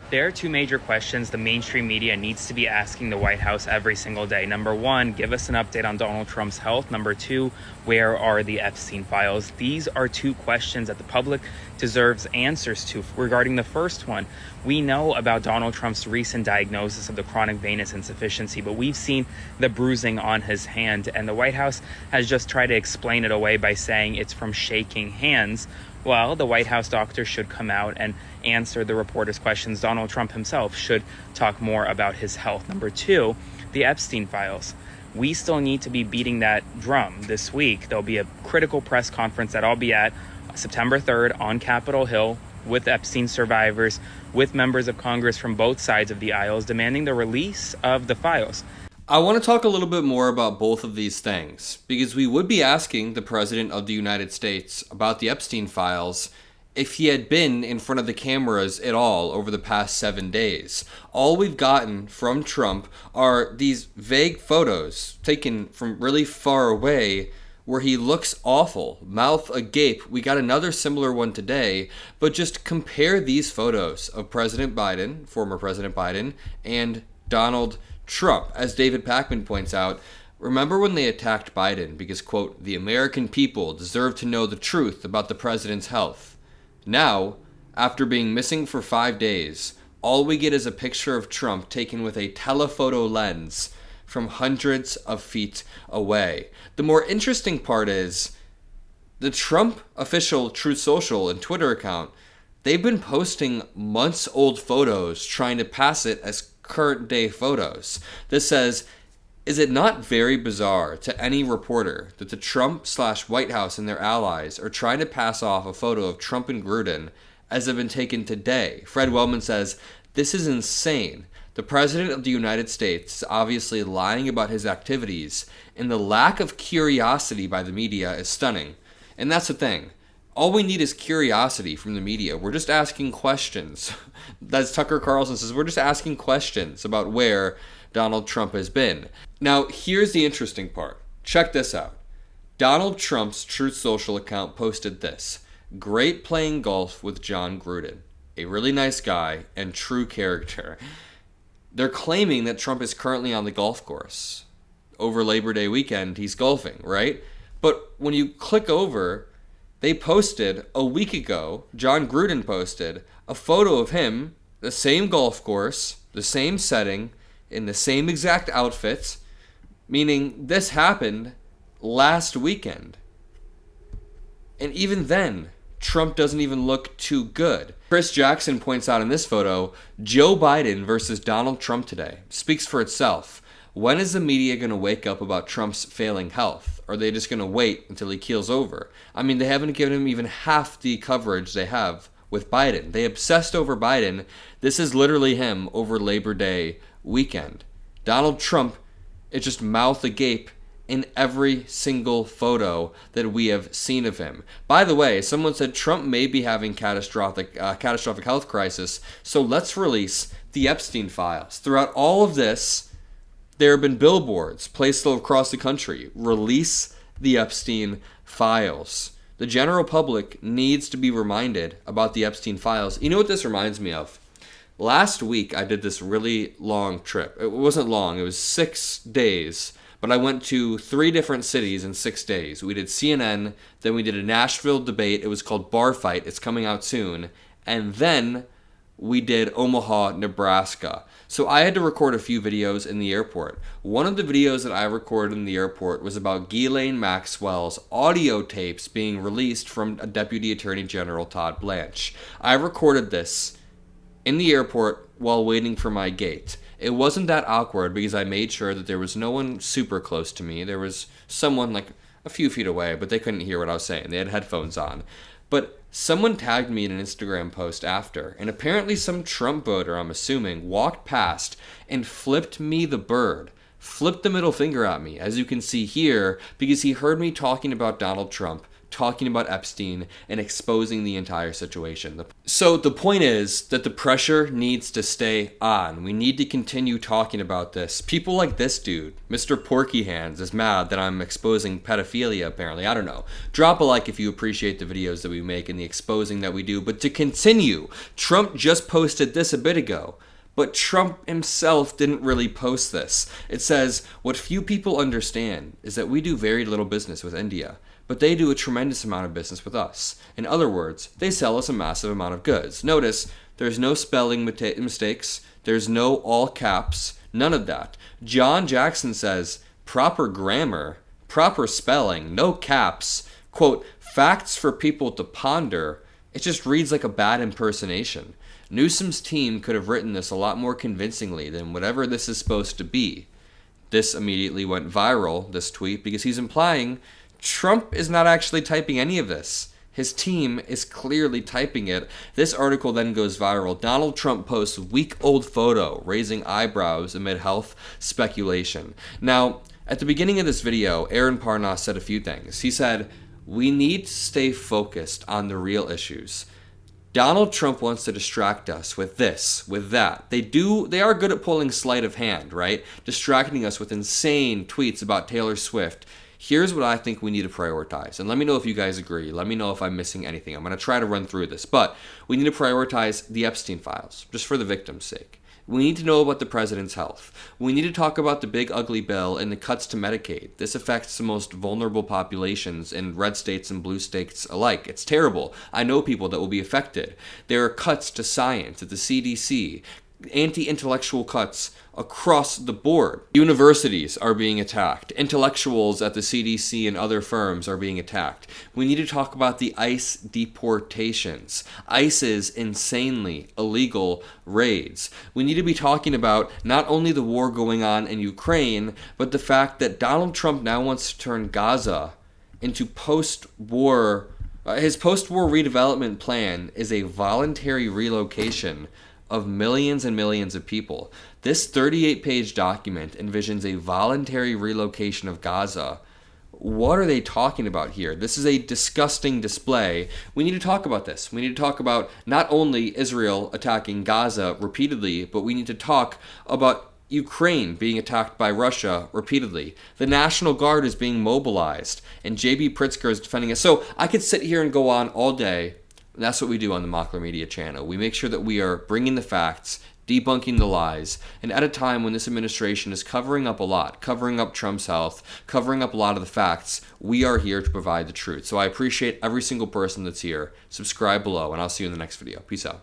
There are two major questions the mainstream media needs to be asking the White House every single day. Number one, give us an update on Donald Trump's health. Number two, where are the Epstein files? These are two questions that the public deserves answers to. Regarding the first one, we know about Donald Trump's recent diagnosis of the chronic venous insufficiency, but we've seen the bruising on his hand, and the White House has just tried to explain it away by saying it's from shaking hands. Well, the White House doctor should come out and answer the reporters' questions. Donald Trump himself should talk more about his health. Number two, the Epstein files. We still need to be beating that drum this week. There'll be a critical press conference that I'll be at September 3rd on Capitol Hill with Epstein survivors, with members of Congress from both sides of the aisles demanding the release of the files. I want to talk a little bit more about both of these things, because we would be asking the President of the United States about the Epstein files if he had been in front of the cameras at all over the past 7 days. All we've gotten from Trump are these vague photos taken from really far away where he looks awful, mouth agape. We got another similar one today, but just compare these photos of President Biden, former President Biden, and Donald Trump. As David Pakman points out, remember when they attacked Biden because, quote, the American people deserve to know the truth about the president's health. Now, after being missing for 5 days, all we get is a picture of Trump taken with a telephoto lens from hundreds of feet away. The more interesting part is the Trump official Truth Social and Twitter account, they've been posting months-old photos trying to pass it as current day photos. This says, is it not very bizarre to any reporter that the Trump/White House and their allies are trying to pass off a photo of Trump and Gruden as have been taken today? Fred Wellman says, this is insane. The President of the United States is obviously lying about his activities, and the lack of curiosity by the media is stunning. And that's the thing. All we need is curiosity from the media. We're just asking questions. That's Tucker Carlson says, we're just asking questions about where Donald Trump has been. Now, here's the interesting part. Check this out. Donald Trump's Truth Social account posted this. Great playing golf with John Gruden. A really nice guy and true character. They're claiming that Trump is currently on the golf course. Over Labor Day weekend, he's golfing, right? But when you click over, they posted a week ago, John Gruden posted a photo of him, the same golf course, the same setting, in the same exact outfit, meaning this happened last weekend. And even then, Trump doesn't even look too good. Chris Jackson points out in this photo, Joe Biden versus Donald Trump today. Speaks for itself. When is the media going to wake up about Trump's failing health? Or are they just going to wait until he keels over? I mean, they haven't given him even half the coverage they have with Biden. They obsessed over Biden. This is literally him over Labor Day weekend. Donald Trump is just mouth agape in every single photo that we have seen of him. By the way, someone said Trump may be having catastrophic health crisis, so let's release the Epstein files. Throughout all of this, there have been billboards placed across the country. Release the Epstein files. The general public needs to be reminded about the Epstein files. You know what this reminds me of? Last week, I did this really long trip. It wasn't long. It was 6 days. But I went to 3 different cities in 6 days. We did CNN. Then we did a Nashville debate. It was called Bar Fight. It's coming out soon. And then we did Omaha, Nebraska. So I had to record a few videos in the airport. One of the videos that I recorded in the airport was about Ghislaine Maxwell's audio tapes being released from Deputy Attorney General Todd Blanche. I recorded this in the airport while waiting for my gate. It wasn't that awkward because I made sure that there was no one super close to me. There was someone like a few feet away, but they couldn't hear what I was saying. They had headphones on. But someone tagged me in an Instagram post after, and apparently some Trump voter, I'm assuming, walked past and flipped me the bird, flipped the middle finger at me, as you can see here, because he heard me talking about Donald Trump talking about Epstein and exposing the entire situation. So the point is that the pressure needs to stay on. We need to continue talking about this. People like this dude, Mr. Porky Hands, is mad that I'm exposing pedophilia, apparently. I don't know. Drop a like if you appreciate the videos that we make and the exposing that we do. But to continue, Trump just posted this a bit ago. But Trump himself didn't really post this. It says, what few people understand is that we do very little business with India, but they do a tremendous amount of business with us. In other words, they sell us a massive amount of goods. Notice, there's no spelling mistakes, there's no all caps, none of that. John Jackson says, proper grammar, proper spelling, no caps, quote, facts for people to ponder. It just reads like a bad impersonation. Newsom's team could have written this a lot more convincingly than whatever this is supposed to be. This immediately went viral, this tweet, because he's implying Trump is not actually typing any of this. His team is clearly typing it. This article then goes viral. Donald Trump posts week-old photo, raising eyebrows amid health speculation. Now, at the beginning of this video, Aaron Parnas said a few things. He said, we need to stay focused on the real issues. Donald Trump wants to distract us with this, with that. They are good at pulling sleight of hand, right? Distracting us with insane tweets about Taylor Swift. Here's what I think we need to prioritize. And let me know if you guys agree. Let me know if I'm missing anything. I'm going to try to run through this. But we need to prioritize the Epstein files, just for the victim's sake. We need to know about the president's health. We need to talk about the big ugly bill and the cuts to Medicaid. This affects the most vulnerable populations in red states and blue states alike. It's terrible. I know people that will be affected. There are cuts to science at the CDC, anti-intellectual cuts across the board. Universities are being attacked. Intellectuals at the CDC and other firms are being attacked. We need to talk about the ICE deportations. ICE's insanely illegal raids. We need to be talking about not only the war going on in Ukraine, but the fact that Donald Trump now wants to turn Gaza into post-war. His post-war redevelopment plan is a voluntary relocation of millions and millions of people. This 38-page document envisions a voluntary relocation of Gaza. What are they talking about here? This is a disgusting display. We need to talk about this. We need to talk about not only Israel attacking Gaza repeatedly, but we need to talk about Ukraine being attacked by Russia repeatedly. The National Guard is being mobilized, and J.B. Pritzker is defending it. So I could sit here and go on all day. That's what we do on the Mockler Media channel. We make sure that we are bringing the facts, debunking the lies, and at a time when this administration is covering up a lot, covering up Trump's health, covering up a lot of the facts, we are here to provide the truth. So I appreciate every single person that's here. Subscribe below, and I'll see you in the next video. Peace out.